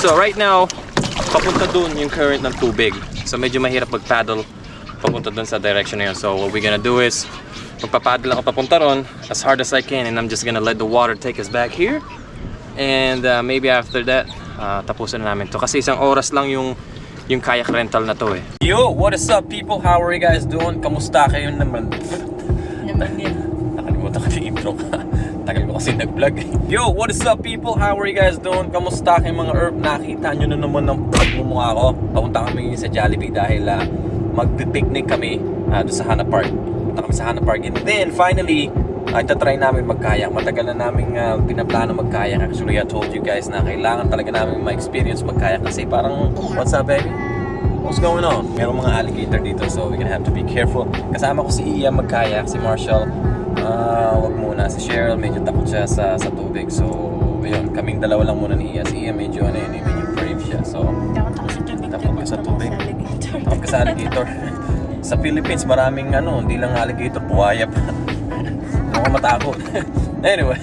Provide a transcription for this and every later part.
So right now, papunta dun yung current ng tubig. So medyo mahirap mag-paddle papunta dun sa direction na yun. So what we're gonna do is, magpapaddle ako papunta ron as hard as I can, and I'm just gonna let the water take us back here. And maybe after that, tapusin na namin to. Kasi isang oras lang yung kayak rental na to eh. Yo, what is up people? How are you guys doing? Kamusta kayo naman? Nakalimutan ko yung intro. Tagal ko kasi nag-vlog. Yo, what is up people? How are you guys doing? Kamusta kayo mga herb? Nakita nyo na naman ng pagmumukha ko. Papunta kami sa Jollibee dahil magpipicnic kami doon sa Hana Park. Punta kami sa Hana Park. And then finally, itatry namin magkayak. Matagal na namin pinaplano magkayak. Actually, I told you guys na kailangan talaga namin ma-experience magkayak kasi parang, what's up baby? What's going on? Merong mga alligator dito, so we're gonna have to be careful. Kasama ko si Iya magkayak, si Marshall. Wag muna. Si Cheryl, medyo takot siya sa tubig. So, ayun, kaming dalawa lang muna ni Iya. Si Iya medyo brave siya. So, takot ka sa tubig. Takot ka sa alligator. Sa Philippines, maraming hindi lang alligator, buhaya pa. Ako matakot. Anyway,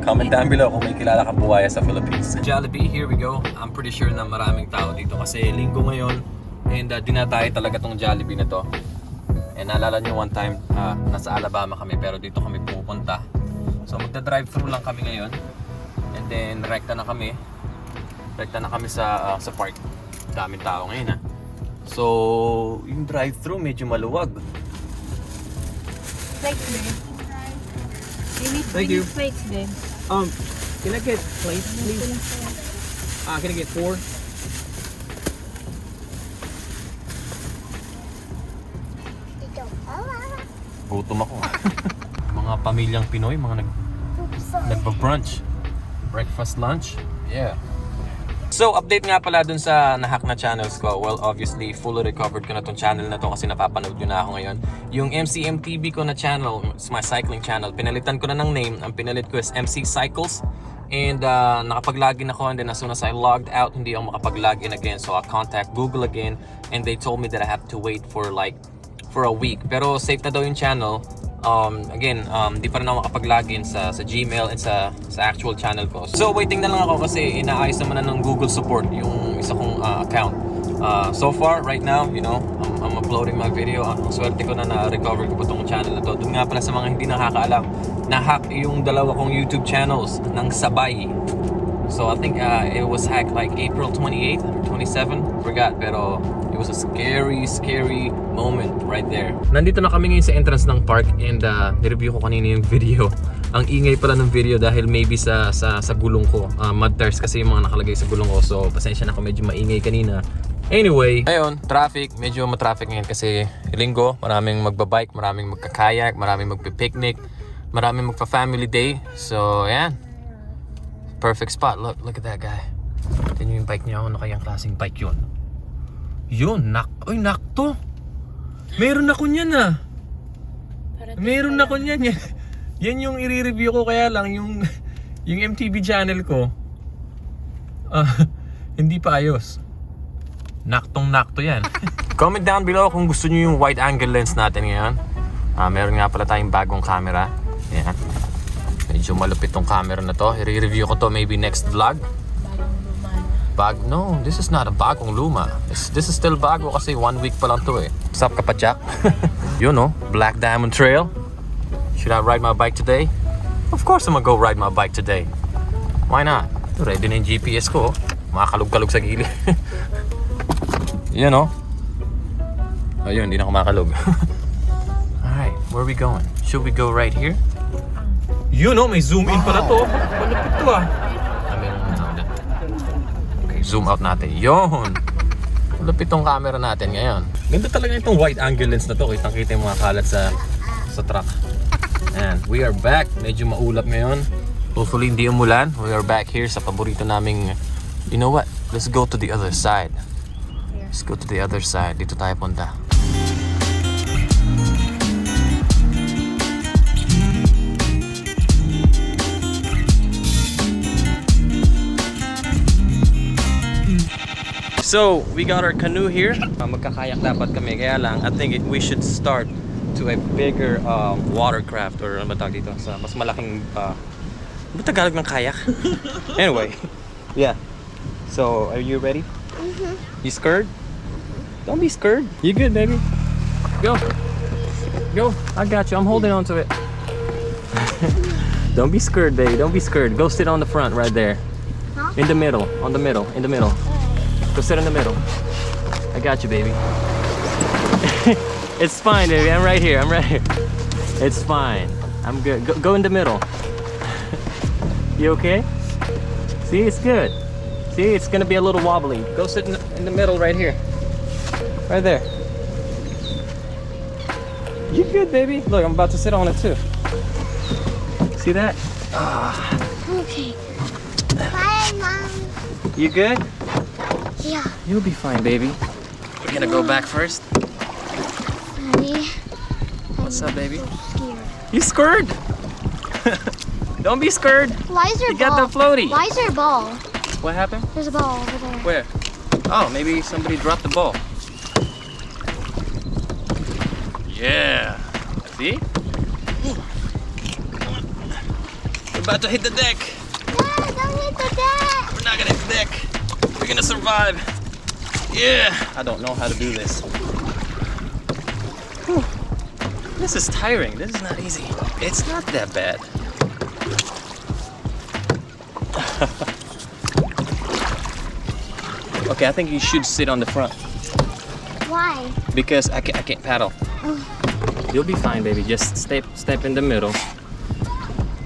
comment down below kung may kilala ka buhaya sa Philippines. Jollibee, here we go. I'm pretty sure na maraming tao dito kasi linggo ngayon. And dinatay talaga tong Jollibee na to. And naalala nyo one time, nasa Alabama kami pero dito kami pupunta. So magda-drive-thru lang kami ngayon. And then rekta na kami. Rekta na kami sa park. Daming tao ngayon So yung drive-thru medyo maluwag. Thank you. Plates, babe. Can I get plates, please? Can I get 4? Gutom ako. Mga pamilyang Pinoy, mga nagpa-brunch. Breakfast, lunch. Yeah. So, update nga pala dun sa nahack na channels ko. Well, obviously, fully recovered ko na tong channel na to kasi napapanood nyo na ako ngayon. Yung MCMTV ko na channel, it's my cycling channel. Pinalitan ko na ng name. Ang pinalit ko is MC Cycles. And nakapag-login ako, and then as soon as I logged out, hindi ako makapag-login again. So, I contact Google again, and they told me that I have to wait for a week. Pero safe na daw yung channel. Again, di pa rin ako makapag-login sa Gmail and sa actual channel ko. So waiting na lang ako kasi inaayos naman na ng Google support yung isa kong account. So far, right now, I'm uploading my video. Ang swerte ko na na-recover ko pa tong channel na to. Doon nga pala sa mga hindi nakakaalam, na-hack yung dalawa kong YouTube channels ng sabay. So I think it was hacked like April 28th or 27, forgot, pero it was a scary moment right there. Nandito na kami ngayon sa entrance ng park and nireview ko kanina yung video. Ang ingay pala ng video dahil maybe sa gulong ko. Mud tires kasi yung mga nakalagay sa gulong ko, so pasensya na ako, medyo maingay kanina. Anyway, ayun, traffic, medyo matraffic ngayon kasi linggo, maraming magbabike, maraming magkakayak, maraming magpipicnic, maraming magpa-family day. So, ayan. Perfect spot. Look at that guy. Tingnan yung bike niya. Ano kayang klaseng bike yun? Yun, nakto. Meron ako niyan Meron ako niyan. Yan yung i-review ko, kaya lang yung MTV channel ko. Hindi pa ayos. Nakto yan. Comment down below kung gusto niyo yung wide angle lens natin ngayon. Meron nga pala tayong bagong camera. Yan. Medyo malupit tong camera na to. I-review ko to maybe next vlog. No, this is not a bagong Luma. This is still bago kasi 1 week pa lang to eh. What's up, Kapachak? You know, Black Diamond Trail. Should I ride my bike today? Of course I'm gonna go ride my bike today. Why not? Ready na yung GPS ko. Makakalog-kalog sa gilid. You know? Ayun, hindi na ako makalog. Alright, where are we going? Should we go right here? You know, may zoom in pala to. Malupit to Okay, zoom out natin. Yun! Malupit tong camera natin ngayon. Ganda talaga itong wide angle lens na to. Kitang-kita yung mga kalat sa truck. And we are back. Medyo maulap ngayon. Hopefully hindi umulan. We are back here sa paborito naming... You know what? Let's go to the other side. Let's go to the other side. Dito tayo punta. So, we got our canoe here. Magkakayak dapat kami, kaya lang I think we should start to a bigger watercraft or ano ba tawag dito, sa mas malaking ba Tagalog ng kayak? Anyway, yeah. So, are you ready? You scared? Don't be scared. You good, baby? Go. Go. I got you. I'm holding on to it. Don't be scared, baby. Don't be scared. Go sit on the front right there. Huh? In the middle. On the middle. In the middle. Go sit in the middle. I got you, baby. It's fine, baby. I'm right here. I'm right here. It's fine. I'm good. Go in the middle. You okay? See, it's good. See, it's gonna be a little wobbly. Go sit in the middle right here. Right there. You good, baby? Look, I'm about to sit on it too. See that? Okay. Bye, Mom. You good? Yeah. You'll be fine, baby. We're gonna go back first. Daddy. What's up, baby? Scared. You scared? Don't be scared. Why is there a You ball? got the floaty. Why is there a ball? What happened? There's a ball over there. Where? Oh, maybe somebody dropped the ball. Yeah. See? We're about to hit the deck. Dad, don't hit the deck. We're not gonna hit the deck. We're gonna survive. Yeah. I don't know how to do this. Whew. This is tiring. This is not easy. It's not that bad. Okay, I think you should sit on the front. Why? Because I can't paddle. You'll be fine, baby. Just step in the middle.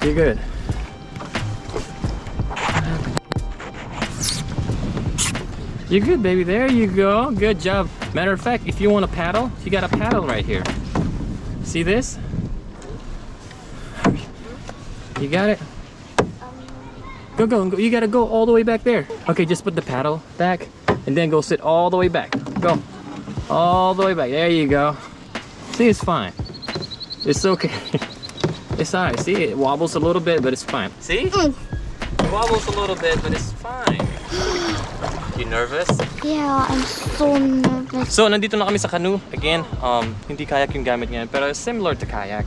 You're good. You're good, baby. There you go. Good job. Matter of fact, if you want to paddle, you got a paddle right here. See this? You got it? Go. You gotta go all the way back there. Okay, just put the paddle back and then go sit all the way back. Go. All the way back. There you go. See, it's fine. It's okay. It's alright. See, it wobbles a little bit, but it's fine. See? It wobbles a little bit, but it's fine. You nervous? Yeah, I'm so nervous. So, nandito na kami sa Canoe. Again, hindi kayak yung gamit ngayon, pero similar to kayak.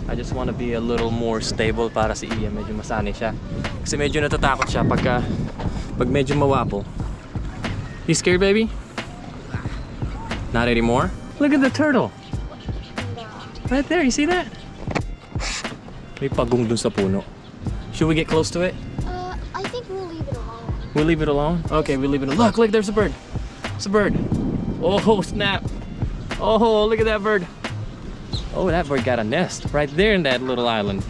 I just want to be a little more stable para si Ian. Medyo masanay siya. Kasi medyo natatakot siya pag medyo mawabol. You scared, baby? Not anymore? Look at the turtle. Right there, you see that? May pagong dun sa puno. Should we get close to it? I think we'll leave it alone. We'll leave it alone? Okay, we'll leave it alone. Look, there's a bird. It's a bird. Oh, snap. Oh, look at that bird. Oh, that bird got a nest right there in that little island.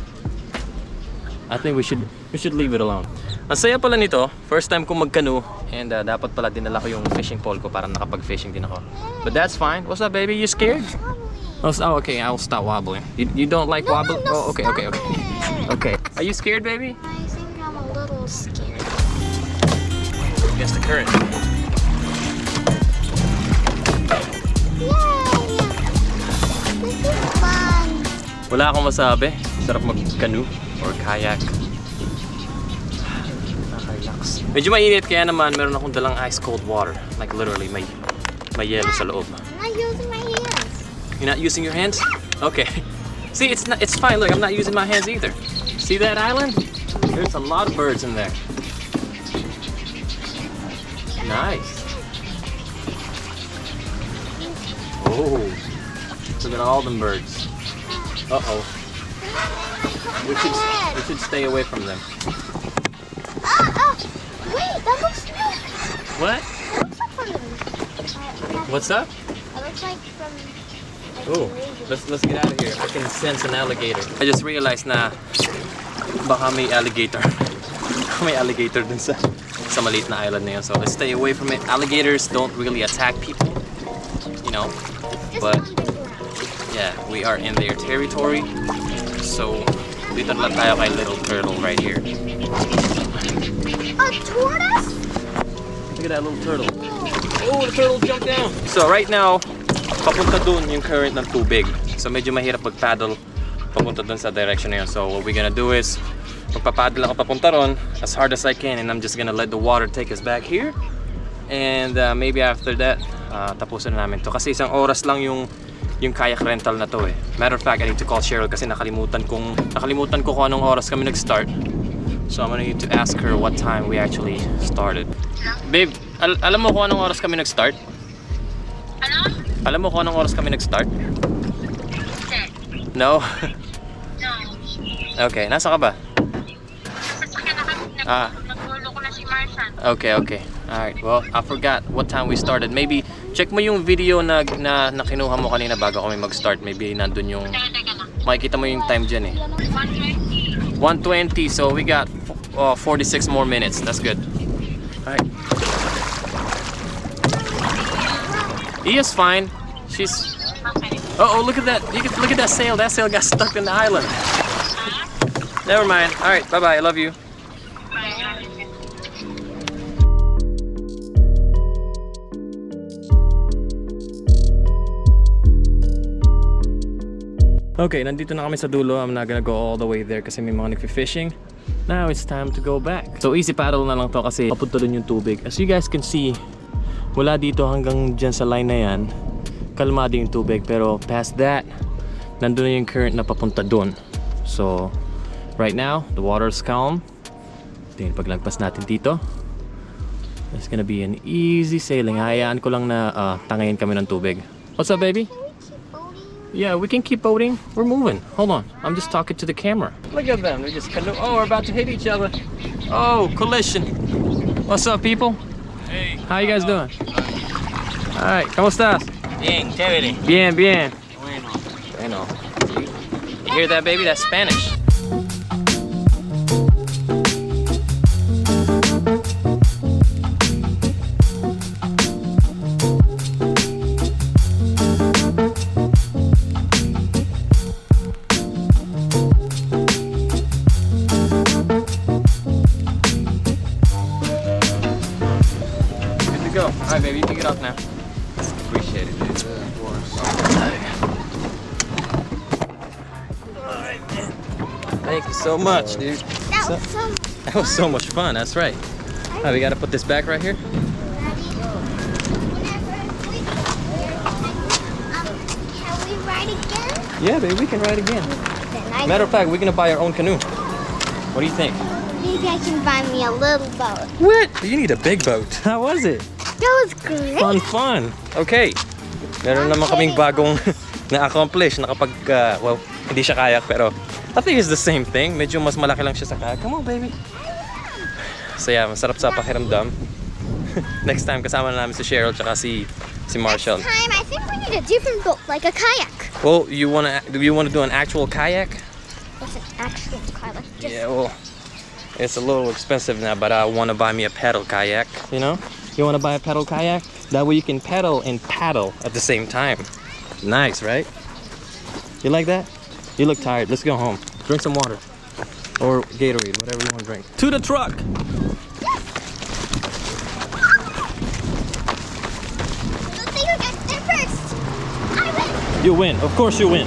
I think we should leave it alone. Ang saya pala nito, first time ko mag-canoe, and dapat pala dinala ko yung fishing pole ko para nakapag-fishing din ako. But that's fine. What's up, baby? You scared? Oh, okay. I'll stop wobbling. You don't like wobbling? Oh, okay. Okay. Are you scared, baby? I think I'm a little scared. Against the current. This is fun. Wala akong masabi. Sarap mag-canoe or kayak. Nakaka-relax. Medyo mainit kaya naman meron akong dalang ice cold water. Like literally may yelo sa loob. I'm not using my hands. You're not using your hands? Okay. See, it's fine. Look, I'm not using my hands either. See that island? There's a lot of birds in there. Nice. Oh, look at all them birds. Uh-oh. We should stay away from them. Wait, that looks new. What? That looks like from What's up? It looks like from Oh, let's get out of here. I can sense an alligator. I just realized na baka may alligator. May alligator dun sa maliit na island na yun. So let's stay away from it. Alligators don't really attack people, you know. But yeah, we are in their territory. So dito lang tayo kay little turtle right here. A tortoise? Look at that little turtle. Oh, the turtle jumped down. So right now, papunta dun yung current ng tubig. So medyo mahirap mag-paddle papunta dun sa direction na yun. So what we're gonna do is magpapaddle ako papunta ron as hard as I can, and I'm just gonna let the water take us back here. And maybe after that, tapusin na namin to. Kasi isang oras lang yung kayak rental na to eh. Matter of fact, I need to call Cheryl kasi nakalimutan ko kung anong oras kami nag-start. So I'm gonna need to ask her what time we actually started. Babe, alam mo kung anong oras kami nag-start? Ano? Alam mo kung anong oras kami nag-start? Hindi. No? No. Okay, nasa ka ba? Sasakyan na kami. Nagulong ko na si Marsan. Okay, okay. Alright, well, I forgot what time we started. Maybe, check mo yung video na kinuha mo kanina bago kami mag-start. Maybe nandun yung, Teka lang. makikita mo yung time dyan eh. 120. 1:20, so we got 46 more minutes. That's good. Alright. Iya's fine. She's... Okay. Oh, look at that. You can look at that sail. That sail got stuck in the island. Never mind. Alright, bye-bye. I love you. Okay, nandito na kami sa dulo. I'm not gonna go all the way there kasi may mga nagfi-fishing. Now it's time to go back. So easy paddle na lang to kasi papunta dun yung tubig. As you guys can see, mula dito hanggang dyan sa line na yan, kalmado yung tubig. Pero past that, nandun na yung current na papunta dun. So right now, the water's calm. Tingnan paglagpas natin dito. It's gonna be an easy sailing. Hayaan ko lang na tangayin kami ng tubig. What's up, baby? Yeah, we can keep boating. We're moving. Hold on. I'm just talking to the camera. Look at them. They're just canoe. Oh, we're about to hit each other. Oh, collision. What's up, people? Hey. How you guys doing? All right. ¿Cómo estás? Bien, chévere. Bien, bien. Bueno. Bueno. You hear that, baby? That's Spanish. Go. All right, baby, you can get off now. Appreciate it, dude. Of course. All right, man. Thank you so much, dude. That was so much fun. That's right. All right, we gotta put this back right here. Can we ride again? Yeah, baby, we can ride again. Then Matter of fact, we're gonna buy our own canoe. What do you think? maybe I can buy me a little boat. What? You need a big boat. How was it? That was great. Fun. Okay. Meron naman kaming bagong na-accomplish. Nakapag, well, hindi siya kayak pero I think it's the same thing. Medyo mas malaki lang siya sa kayak. Come on, baby. So yeah, masarap sa pakiramdam. Next time kasama na namin si Cheryl tsaka si Marshall. Next time, I think we need a different boat, like a kayak. Well, do you wanna do an actual kayak? It's an actual kayak. Just Yeah, well, it's a little expensive now, but I wanna buy me a pedal kayak, you know? You wanna buy a pedal kayak? That way you can pedal and paddle at the same time. Nice, right? You like that? You look tired. Let's go home. Drink some water. Or Gatorade, whatever you want to drink. To the truck! the thing gets there first. I win. You win. Of course you win.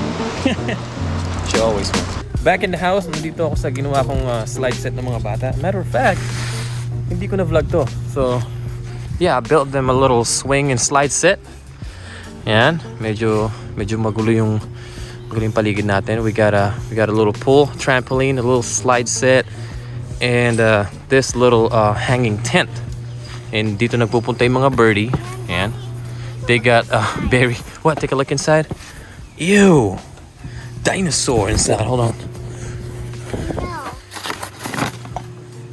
She always wins. Back in the house, nandito ako sa ginawa kong slide set ng mga bata. Matter of fact, hindi ko na vlog to. So, yeah, I built them a little swing and slide set. Yan, medyo magulo yung paligid natin. We got a little pool, trampoline, a little slide set, and this little hanging tent. And dito nagpupunta yung mga birdie. Yan. They got berry. What? Take a look inside. Ew. Dinosaur inside. Hold on.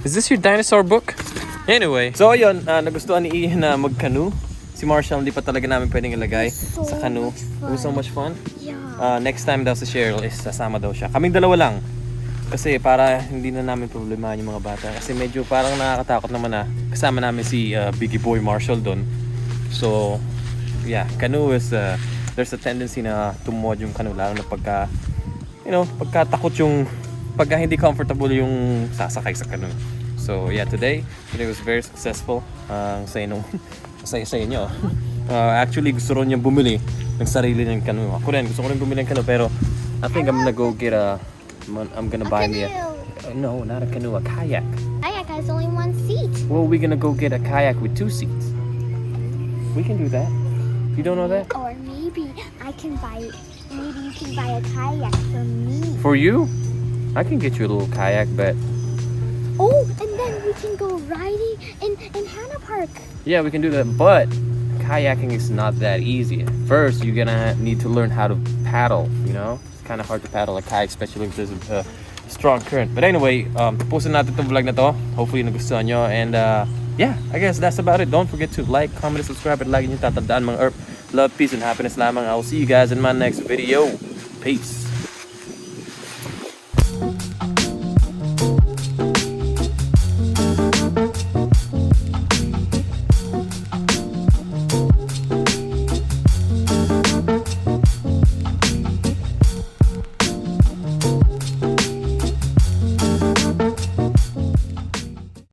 Is this your dinosaur book? Anyway, so ayun, nagustuhan ni Ian na mag-canoe. Si Marshall, hindi pa talaga namin pwedeng ilagay sa canoe. It was so much fun. Yeah. Next time daw si Cheryl is sasama daw siya. Kaming dalawa lang. Kasi para hindi na namin problemahan yung mga bata. Kasi medyo parang nakakatakot naman na kasama namin si Biggie Boy Marshall doon. So, yeah, canoe is, there's a tendency na tumuwad yung canoe. Lalo na pagka, pagka takot yung, pagka hindi comfortable yung sasakay sa canoe. So, yeah, today was very successful. Saya nyo. Actually, gusto rin niyang bumili ng sarili ng canoe. Ako rin, gusto ko rin bumili ng canoe. Pero I think I'm gonna go get I'm gonna buy me a... No, not a canoe, a kayak. Kayak has only one seat. Well, we're gonna go get a kayak with 2 seats. We can do that. You don't know that? Or maybe you can buy a kayak for me. For you? I can get you a little kayak, but... Or we can go riding in Hannah Park. Yeah, we can do that, but kayaking is not that easy. First, you're gonna need to learn how to paddle, you know? It's kind of hard to paddle a kayak, especially if there's a strong current. But anyway, tapusin natin itong vlog na to. Hopefully nagustuhan nyo. And yeah, I guess that's about it. Don't forget to like, comment, and subscribe. At lagi nyo tatandaan mga love, peace, and happiness lamang. I will see you guys in my next video. Peace.